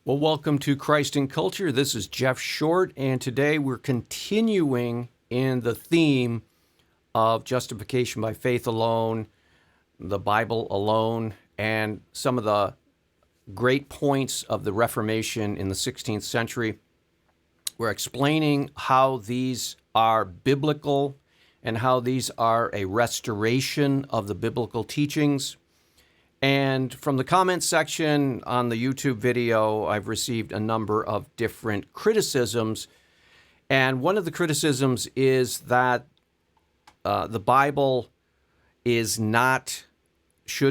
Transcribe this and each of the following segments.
Well, welcome to Christ in Culture. This is Jeff Short, and today we're continuing in the theme of justification by faith alone, the Bible alone, and some of the great points of the Reformation in the 16th century. We're explaining how these are biblical and how these are a restoration of the biblical teachings. And from the comments section on the YouTube video, I've received a number of different criticisms. And one of the criticisms is that the Bible should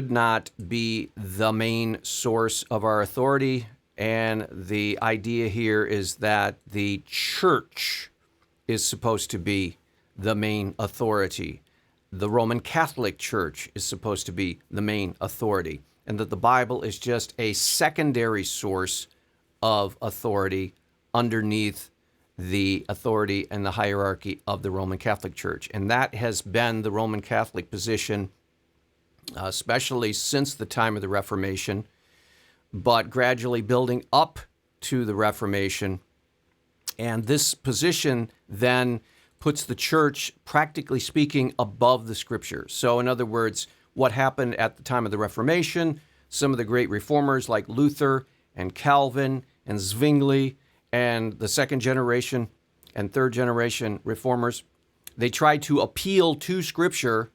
not be the main source of our authority. And the idea here is that the church is supposed to be the main authority. The Roman Catholic Church is supposed to be the main authority, and that the Bible is just a secondary source of authority underneath the authority and the hierarchy of the Roman Catholic Church. And that has been the Roman Catholic position, especially since the time of the Reformation, but gradually building up to the Reformation. And this position then puts the church, practically speaking, above the scriptures. So in other words, what happened at the time of the Reformation, some of the great reformers like Luther and Calvin and Zwingli and the second generation and third generation reformers, they tried to appeal to scripture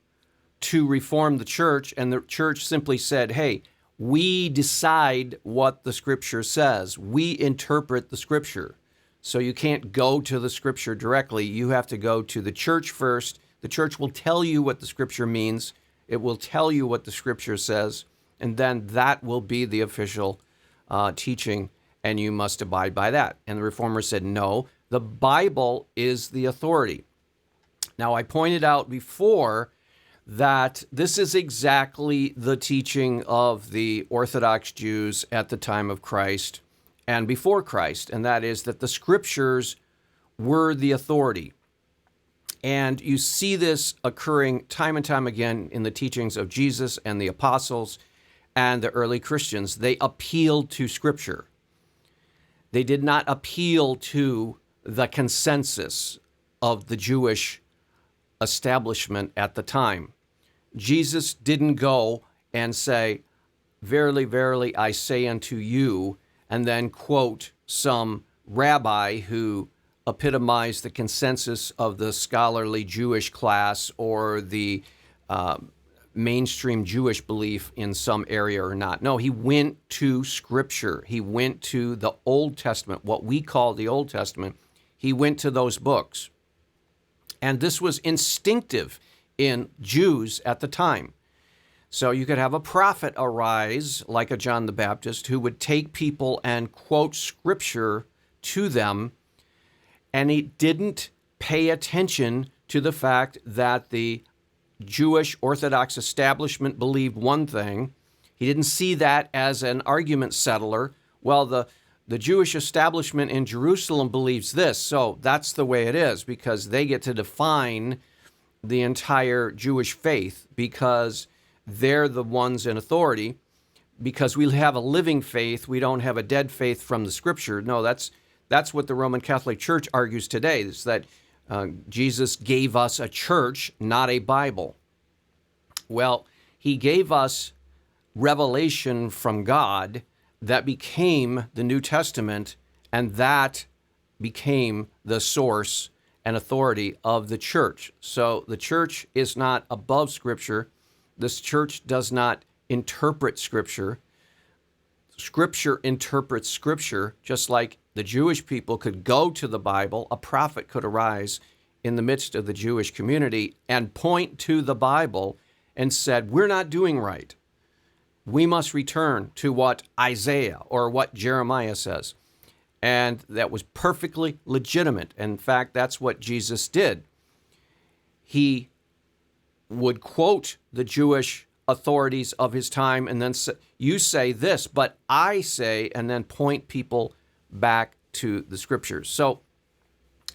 to reform the church, and the church simply said, hey, we decide what the scripture says. We interpret the scripture. So you can't go to the scripture directly. You have to go to the church first. The church will tell you what the scripture means. It will tell you what the scripture says, and then that will be the official teaching, and you must abide by that. And the reformers said, no, the Bible is the authority. Now, I pointed out before that this is exactly the teaching of the Orthodox Jews at the time of Christ and before Christ, and that is that the scriptures were the authority. And you see this occurring time and time again in the teachings of Jesus and the apostles and the early Christians. They appealed to scripture. They did not appeal to the consensus of the Jewish establishment at the time. Jesus didn't go and say, verily, verily, I say unto you, and then quote some rabbi who epitomized the consensus of the scholarly Jewish class or the mainstream Jewish belief in some area or not. No, he went to Scripture. He went to the Old Testament, what we call the Old Testament. He went to those books. And this was instinctive in Jews at the time. So you could have a prophet arise, like a John the Baptist, who would take people and quote scripture to them, and he didn't pay attention to the fact that the Jewish Orthodox establishment believed one thing. He didn't see that as an argument settler. Well, the Jewish establishment in Jerusalem believes this, so that's the way it is, because they get to define the entire Jewish faith, because they're the ones in authority, because we have a living faith. We don't have a dead faith from the scripture. No, that's what the Roman Catholic Church argues today, is that Jesus gave us a church, not a Bible. Well, he gave us revelation from God that became the New Testament, and that became the source and authority of the church. So the church is not above scripture. This church does not interpret Scripture. Scripture interprets Scripture, just like the Jewish people could go to the Bible. A prophet could arise in the midst of the Jewish community and point to the Bible and said, we're not doing right. We must return to what Isaiah or what Jeremiah says. And that was perfectly legitimate. In fact, that's what Jesus did. He would quote the Jewish authorities of his time and then say, you say this, but I say, and then point people back to the scriptures. So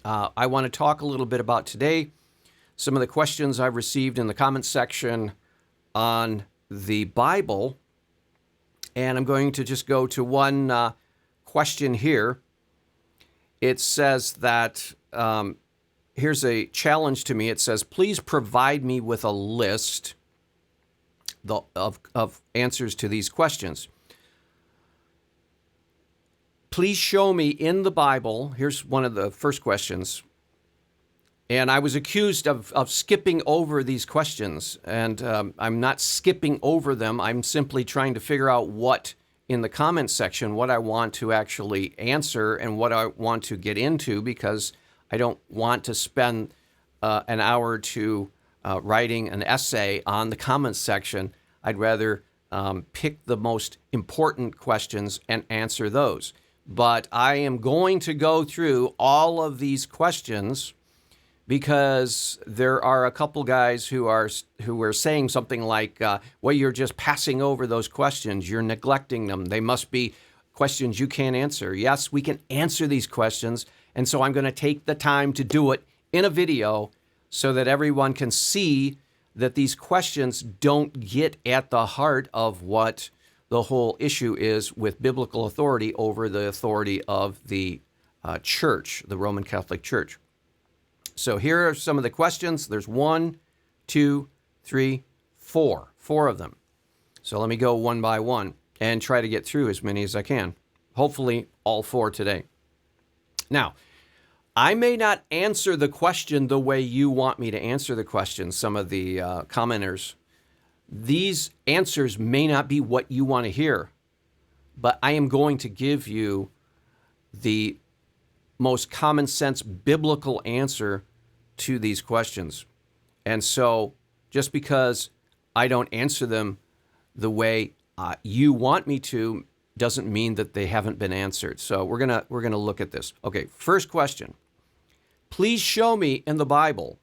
I want to talk a little bit about today some of the questions I've received in the comments section on the Bible, and I'm going to just go to one question here. It says that, here's a challenge to me. It says, please provide me with a list of answers to these questions. Please show me in the Bible. Here's one of the first questions. And I was accused of skipping over these questions. And I'm not skipping over them. I'm simply trying to figure out what, in the comment section, what I want to actually answer and what I want to get into, because I don't want to spend an hour or two writing an essay on the comments section. I'd rather pick the most important questions and answer those. But I am going to go through all of these questions because there are a couple guys who are saying something like, well, you're just passing over those questions. You're neglecting them. They must be questions you can't answer. Yes, we can answer these questions. And so I'm going to take the time to do it in a video so that everyone can see that these questions don't get at the heart of what the whole issue is with biblical authority over the authority of the church, the Roman Catholic Church. So here are some of the questions. There's 1, 2, 3, 4. 4 of them. So let me go one by one and try to get through as many as I can. Hopefully all 4 today. Now, I may not answer the question the way you want me to answer the question, some of the commenters. These answers may not be what you want to hear, but I am going to give you the most common sense biblical answer to these questions. And so just because I don't answer them the way you want me to doesn't mean that they haven't been answered. So we're gonna look at this. Okay, first question. Please show me in the Bible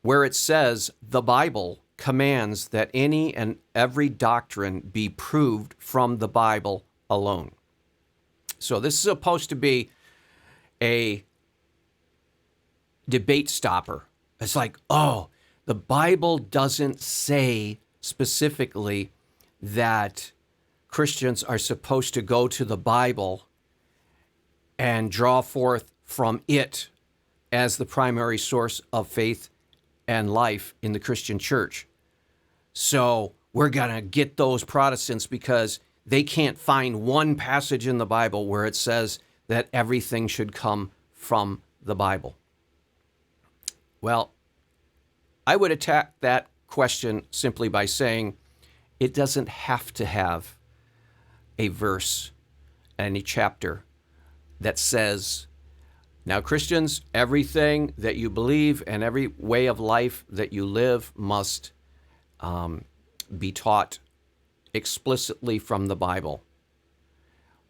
where it says the Bible commands that any and every doctrine be proved from the Bible alone. So this is supposed to be a debate stopper. It's like, oh, the Bible doesn't say specifically that Christians are supposed to go to the Bible and draw forth from it as the primary source of faith and life in the Christian church. So we're going to get those Protestants because they can't find one passage in the Bible where it says that everything should come from the Bible. Well, I would attack that question simply by saying it doesn't have to have a verse, any chapter that says, now, Christians, everything that you believe and every way of life that you live must be taught explicitly from the Bible.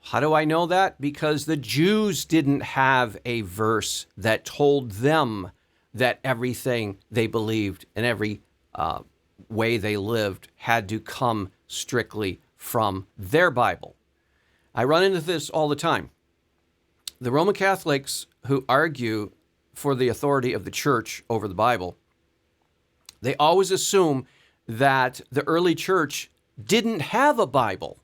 How do I know that? Because the Jews didn't have a verse that told them that everything they believed and every way they lived had to come strictly from their Bible. I run into this all the time. The Roman Catholics who argue for the authority of the church over the Bible, they always assume that the early church didn't have a Bible,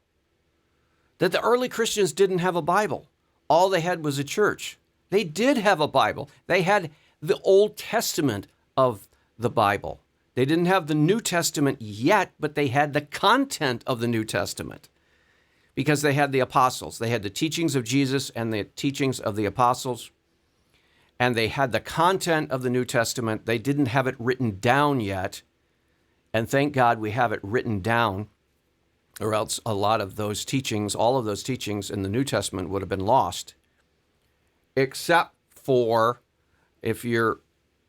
that the early Christians didn't have a Bible. All they had was a church. They did have a Bible. They had the Old Testament of the Bible. They didn't have the New Testament yet, but they had the content of the New Testament because they had the apostles. They had the teachings of Jesus and the teachings of the apostles, and they had the content of the New Testament. They didn't have it written down yet, and thank God we have it written down, or else a lot of those teachings, all of those teachings in the New Testament would have been lost, except for if you're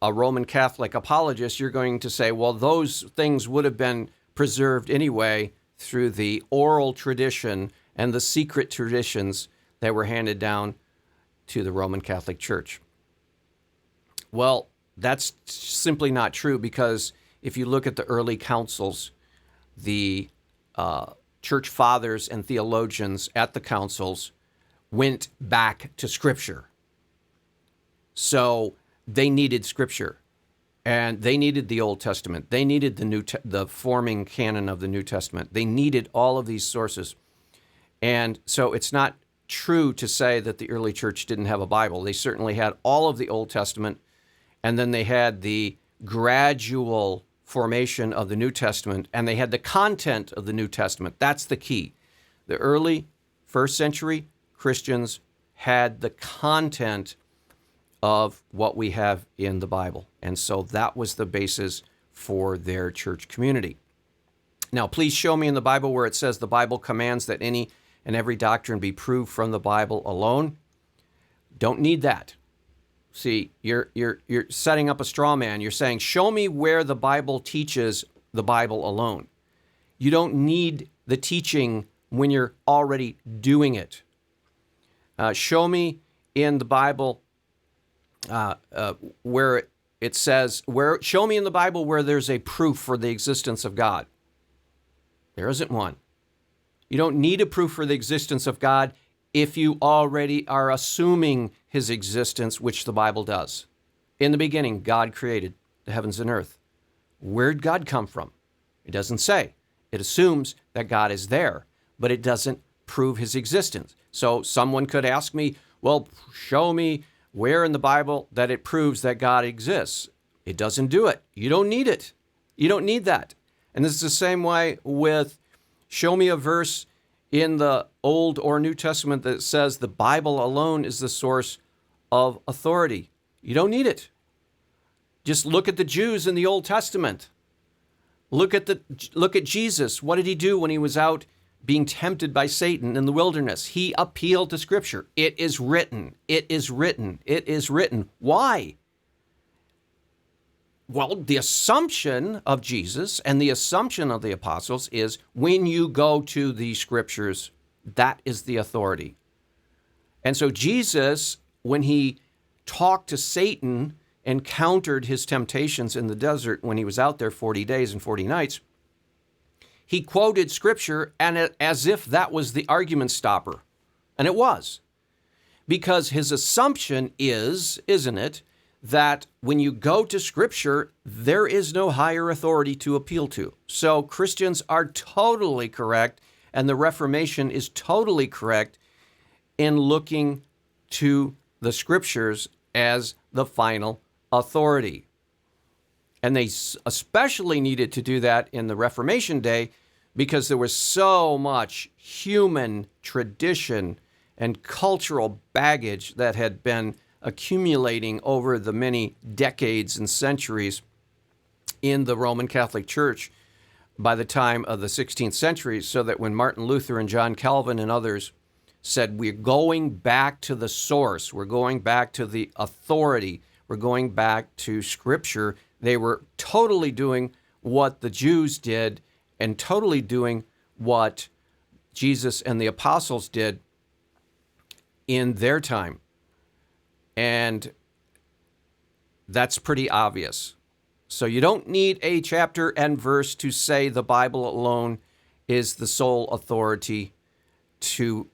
a Roman Catholic apologist, you're going to say, well, those things would have been preserved anyway through the oral tradition and the secret traditions that were handed down to the Roman Catholic Church. Well, that's simply not true, because if you look at the early councils, the church fathers and theologians at the councils went back to Scripture. So they needed Scripture, and they needed the Old Testament. They needed the forming canon of the New Testament. They needed all of these sources. And so it's not true to say that the early church didn't have a Bible. They certainly had all of the Old Testament, and then they had the gradual formation of the New Testament, and they had the content of the New Testament. That's the key. The early first century Christians had the content of what we have in the Bible. And so that was the basis for their church community. Now, please show me in the Bible where it says the Bible commands that any and every doctrine be proved from the Bible alone. Don't need that. See, you're setting up a straw man. You're saying, show me where the Bible teaches the Bible alone. You don't need the teaching when you're already doing it. Show me in the Bible where it says, show me in the Bible where there's a proof for the existence of God. There isn't one. You don't need a proof for the existence of God if you already are assuming his existence, which the Bible does. In the beginning, God created the heavens and earth. Where'd God come from? It doesn't say. It assumes that God is there, but it doesn't prove his existence. So someone could ask me, well, show me where in the Bible that it proves that God exists. It doesn't do it. You don't need it. You don't need that. And this is the same way with show me a verse in the Old or New Testament that says the Bible alone is the source of authority. You don't need it. Just look at the Jews in the Old Testament. Look at Jesus. What did he do when he was out being tempted by Satan in the wilderness? He appealed to Scripture. It is written. It is written. It is written. Why? Well, the assumption of Jesus and the assumption of the apostles is when you go to the Scriptures, that is the authority. And so Jesus, when he talked to Satan and countered his temptations in the desert when he was out there 40 days and 40 nights, he quoted Scripture and as if that was the argument stopper. And it was. Because his assumption is, isn't it, that when you go to Scripture, there is no higher authority to appeal to. So Christians are totally correct, and the Reformation is totally correct in looking to the Scriptures as the final authority. And they especially needed to do that in the Reformation day because there was so much human tradition and cultural baggage that had been accumulating over the many decades and centuries in the Roman Catholic Church by the time of the 16th century, so that when Martin Luther and John Calvin and others said, we're going back to the source, we're going back to the authority, we're going back to Scripture, they were totally doing what the Jews did and totally doing what Jesus and the apostles did in their time. And that's pretty obvious. So you don't need a chapter and verse to say the Bible alone is the sole authority to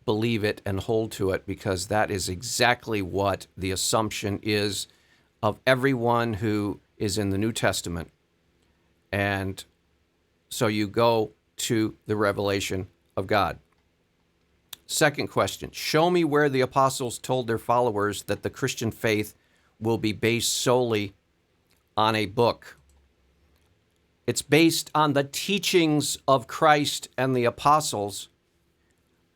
believe it and hold to it, because that is exactly what the assumption is of everyone who is in the New Testament. And so you go to the revelation of God. Second question, show me where the apostles told their followers that the Christian faith will be based solely on a book. It's based on the teachings of Christ and the apostles,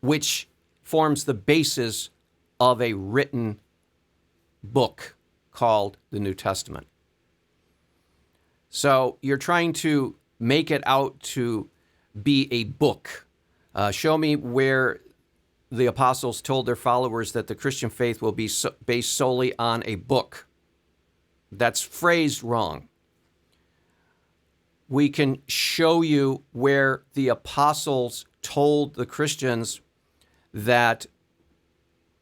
which forms the basis of a written book called the New Testament. So you're trying to make it out to be a book. Show me where the apostles told their followers that the Christian faith will be based solely on a book. That's phrased wrong. We can show you where the apostles told the Christians that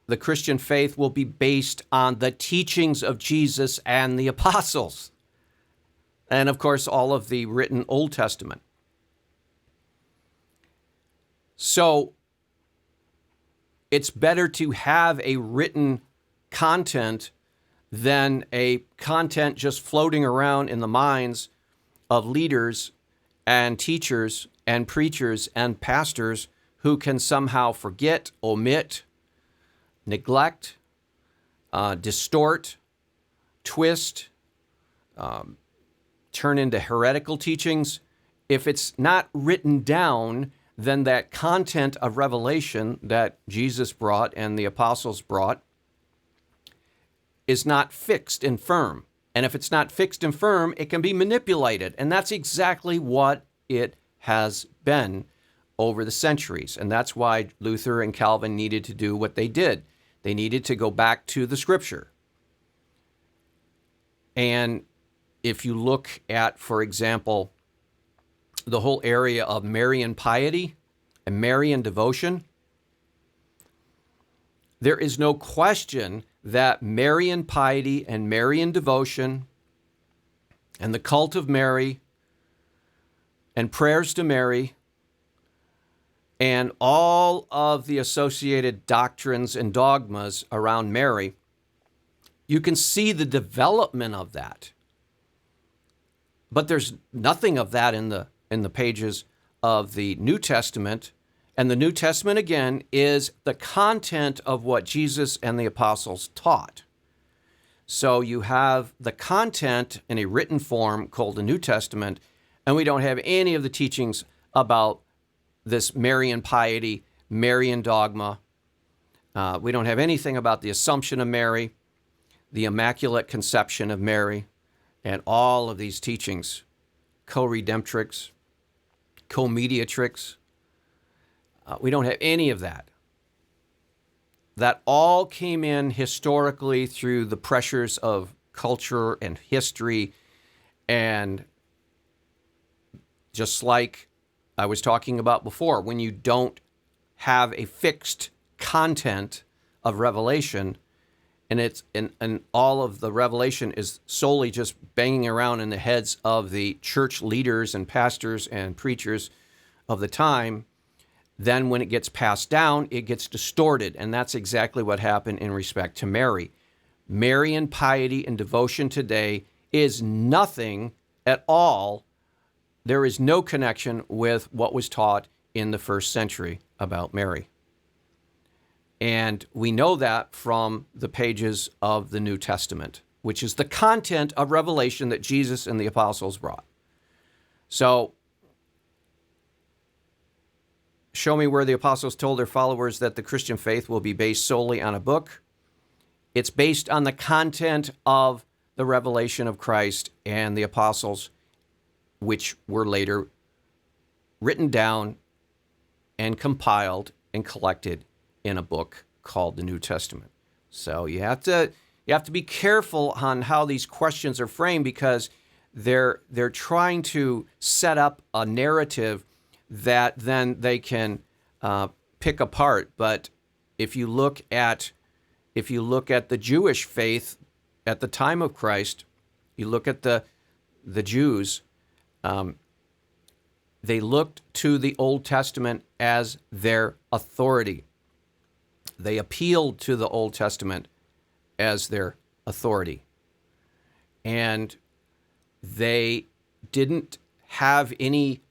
the Christian faith will be based on the teachings of Jesus and the apostles. And of course, all of the written Old Testament. So it's better to have a written content than a content just floating around in the minds of leaders and teachers and preachers and pastors who can somehow forget, omit, neglect, distort, twist, turn into heretical teachings, if it's not written down, then that content of revelation that Jesus brought and the apostles brought is not fixed and firm. And if it's not fixed and firm, it can be manipulated. And that's exactly what it has been over the centuries. And that's why Luther and Calvin needed to do what they did. They needed to go back to the Scripture. And if you look at, for example, the whole area of Marian piety and Marian devotion, there is no question that Marian piety and Marian devotion and the cult of Mary and prayers to Mary and all of the associated doctrines and dogmas around Mary, you can see the development of that. But there's nothing of that in the pages of the New Testament. And the New Testament, again, is the content of what Jesus and the apostles taught. So you have the content in a written form called the New Testament, and we don't have any of the teachings about this Marian piety, Marian dogma. We don't have anything about the Assumption of Mary, the Immaculate Conception of Mary, and all of these teachings, co-redemptrix, co-mediatrix. We don't have any of that. That all came in historically through the pressures of culture and history. And just like I was talking about before, when you don't have a fixed content of revelation, and all of the revelation is solely just banging around in the heads of the church leaders and pastors and preachers of the time, then when it gets passed down, it gets distorted. And that's exactly what happened in respect to Mary. Marian piety and devotion today is nothing at all. There is no connection with what was taught in the first century about Mary. And we know that from the pages of the New Testament, which is the content of revelation that Jesus and the apostles brought. So, show me where the apostles told their followers that the Christian faith will be based solely on a book. It's based on the content of the revelation of Christ and the apostles, which were later written down and compiled and collected in a book called the New Testament. So you have to be careful on how these questions are framed, because they're trying to set up a narrative that then they can pick apart. But if you look at the Jewish faith at the time of Christ, you look at the Jews, they looked to the Old Testament as their authority. They appealed to the Old Testament as their authority. And they didn't have any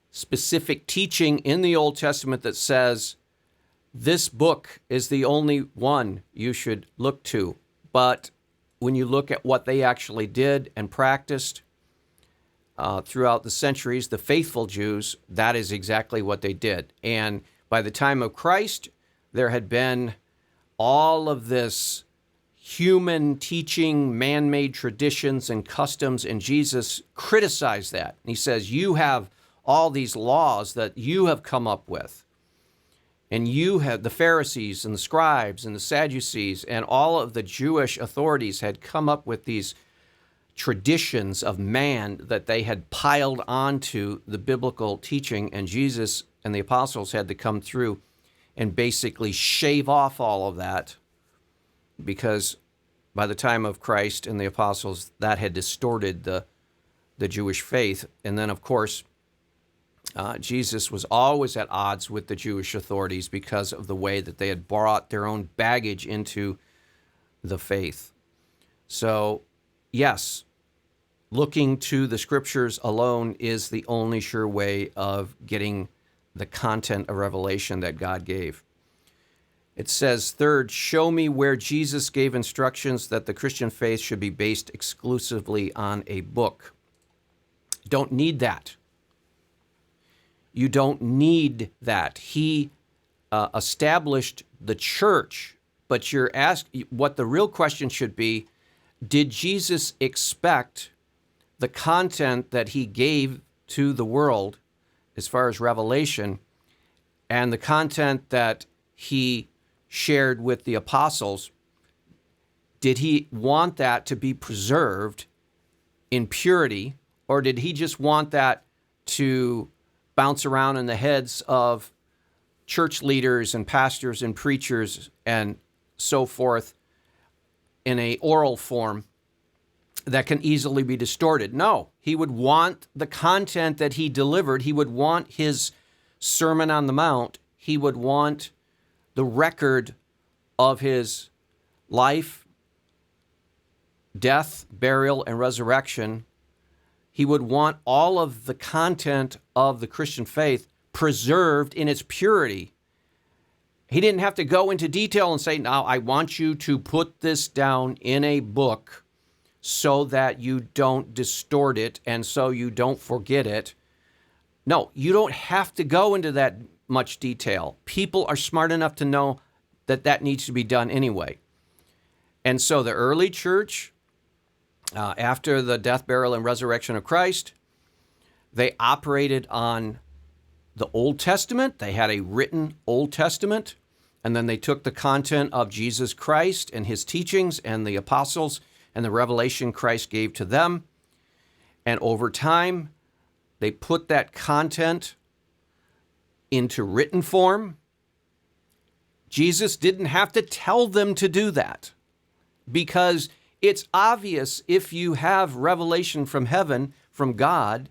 specific teaching in the Old Testament that says this book is the only one you should look to. But when you look at what they actually did and practiced throughout the centuries, the faithful Jews, that is exactly what they did. And by the time of Christ, there had been all of this human teaching, man-made traditions and customs, and Jesus criticized that. And he says, you have all these laws that you have come up with, and you have the Pharisees and the scribes and the Sadducees and all of the Jewish authorities had come up with these traditions of man that they had piled onto the biblical teaching, and Jesus and the apostles had to come through and basically shave off all of that, because by the time of Christ and the apostles, that had distorted the Jewish faith. And then, of course, Jesus was always at odds with the Jewish authorities because of the way that they had brought their own baggage into the faith. So, yes, looking to the Scriptures alone is the only sure way of getting the content of revelation that God gave. It says, third, show me where Jesus gave instructions that the Christian faith should be based exclusively on a book. Don't need that. You don't need that. He established the church, but you're asked what the real question should be: did Jesus expect the content that he gave to the world as far as revelation and the content that he shared with the apostles, did he want that to be preserved in purity, or did he just want that to bounce around in the heads of church leaders and pastors and preachers and so forth in a oral form that can easily be distorted? No, he would want the content that he delivered. He would want his Sermon on the Mount. He would want the record of his life, death, burial, and resurrection. He would want all of the content of the Christian faith preserved in its purity. He didn't have to go into detail and say, now I want you to put this down in a book so that you don't distort it and so you don't forget it. No, you don't have to go into that much detail. People are smart enough to know that that needs to be done anyway. And so the early church, after the death, burial, and resurrection of Christ, they operated on the Old Testament. They had a written Old Testament, and then they took the content of Jesus Christ and his teachings and the apostles and the revelation Christ gave to them. And over time, they put that content into written form. Jesus didn't have to tell them to do that, because it's obvious if you have revelation from heaven, from God,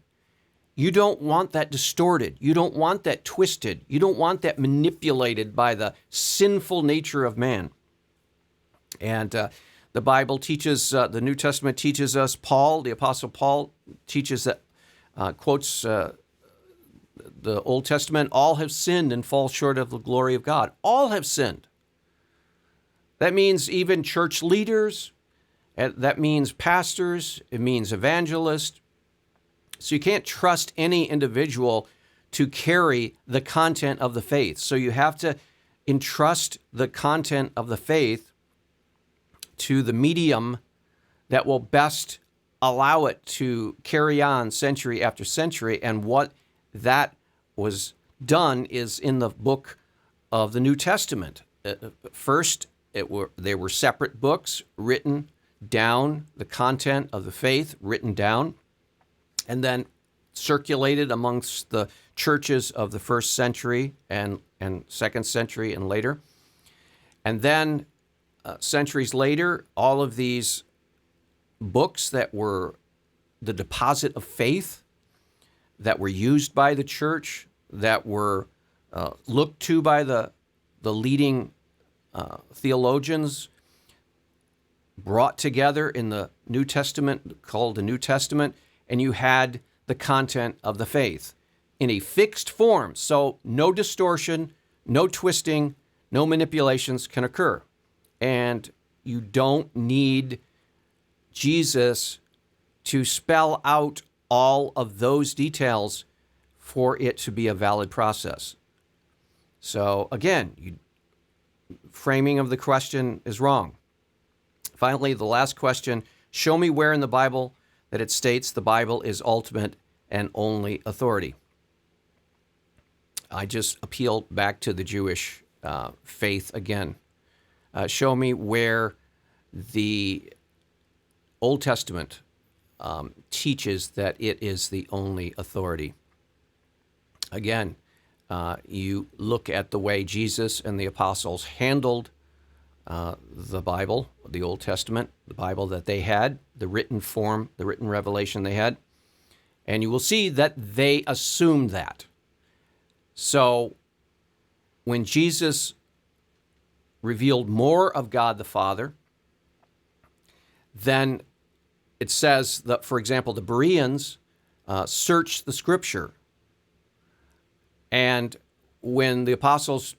you don't want that distorted. You don't want that twisted. You don't want that manipulated by the sinful nature of man. And the Bible teaches, the New Testament teaches us, Paul, the Apostle Paul, teaches that, quotes the Old Testament, all have sinned and fall short of the glory of God. All have sinned. That means even church leaders. That means pastors. It means evangelists. So you can't trust any individual to carry the content of the faith. So you have to entrust the content of the faith to the medium that will best allow it to carry on century after century. And what that was done is in the book of the New Testament. First, they were separate books written down, the content of the faith written down, and then circulated amongst the churches of the first century and second century and later. And then centuries later, all of these books that were the deposit of faith, that were used by the church, that were looked to by the leading theologians, brought together in the New Testament, called the New Testament, and you had the content of the faith in a fixed form. So no distortion, no twisting, no manipulations can occur. And you don't need Jesus to spell out all of those details for it to be a valid process. So again, framing of the question is wrong. Finally, the last question, show me where in the Bible that it states the Bible is ultimate and only authority. I just appeal back to the Jewish faith again. Show me where the Old Testament teaches that it is the only authority. Again, you look at the way Jesus and the apostles handled the Bible, the Old Testament, the Bible that they had, the written form, the written revelation they had, and you will see that they assumed that. So when Jesus revealed more of God the Father, then it says that, for example, the Bereans searched the Scripture. And when the apostles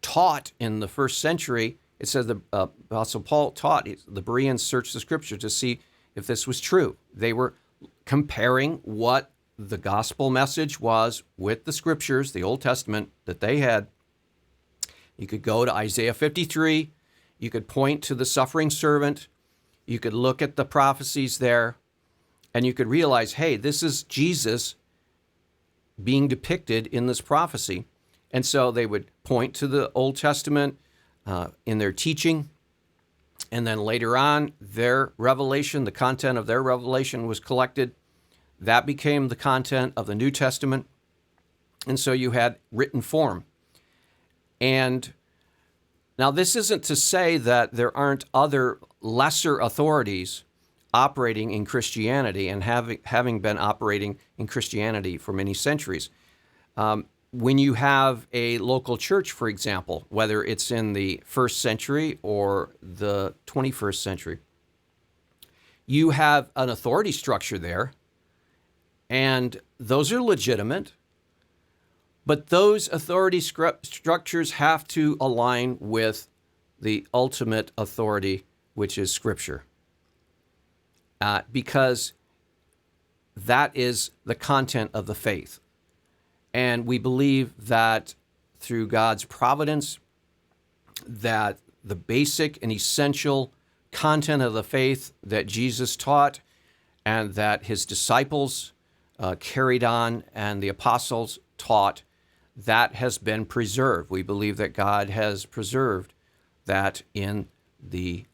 taught in the first century. It says the Apostle Paul taught, the Bereans searched the scripture to see if this was true. They were comparing what the gospel message was with the scriptures, the Old Testament that they had. You could go to Isaiah 53. You could point to the suffering servant. You could look at the prophecies there, and you could realize, hey, this is Jesus being depicted in this prophecy. And so they would point to the Old Testament in their teaching, and then later on, their revelation, the content of their revelation was collected. That became the content of the New Testament. And so you had written form. And now this isn't to say that there aren't other lesser authorities operating in Christianity and having been operating in Christianity for many centuries. When you have a local church, for example, whether it's in the first century or the 21st century, you have an authority structure there, and those are legitimate, but those authority structures have to align with the ultimate authority, which is Scripture, because that is the content of the faith. And we believe that through God's providence, that the basic and essential content of the faith that Jesus taught and that his disciples carried on and the apostles taught, that has been preserved. We believe that God has preserved that in the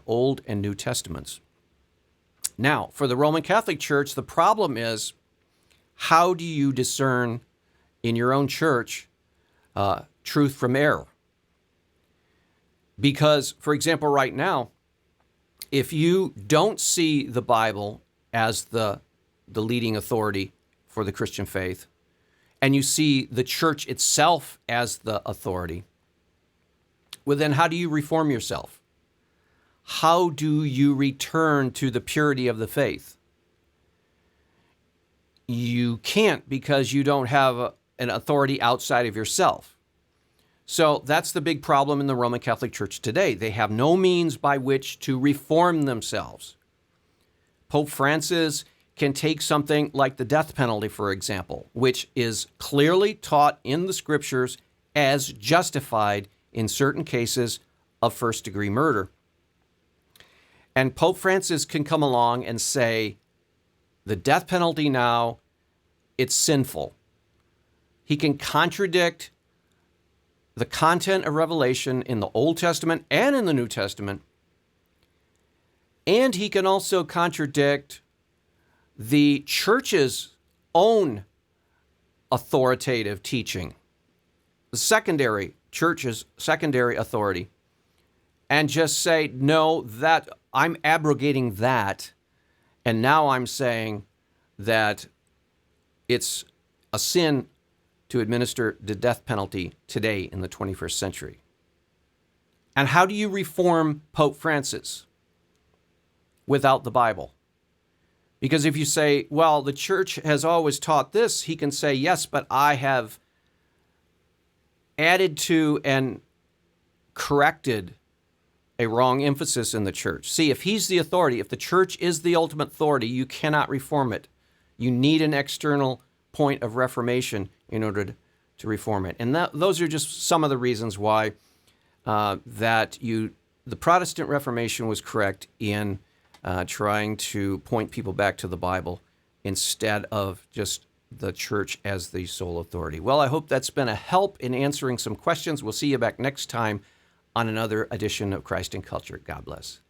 Old and New Testaments. Now, for the Roman Catholic Church, the problem is, how do you discern in your own church truth from error? Because, for example, right now, if you don't see the Bible as the leading authority for the Christian faith, and you see the church itself as the authority, well, then how do you reform yourself? How do you return to the purity of the faith? You can't, because you don't have an authority outside of yourself. So that's the big problem in the Roman Catholic Church today. They have no means by which to reform themselves. Pope Francis can take something like the death penalty, for example, which is clearly taught in the scriptures as justified in certain cases of first-degree murder. And Pope Francis can come along and say, the death penalty now, it's sinful. He can contradict the content of Revelation in the Old Testament and in the New Testament. And he can also contradict the church's own authoritative teaching, the secondary church's secondary authority, and just say, no, that I'm abrogating that, and now I'm saying that it's a sin to administer the death penalty today in the 21st century. And how do you reform Pope Francis without the Bible? Because if you say, well, the church has always taught this, he can say, yes, but I have added to and corrected a wrong emphasis in the church. See, if he's the authority, if the church is the ultimate authority, you cannot reform it. You need an external point of reformation in order to reform it. And those are just some of the reasons why the Protestant Reformation was correct in trying to point people back to the Bible instead of just the church as the sole authority. Well, I hope that's been a help in answering some questions. We'll see you back next time on another edition of Christ and Culture. God bless.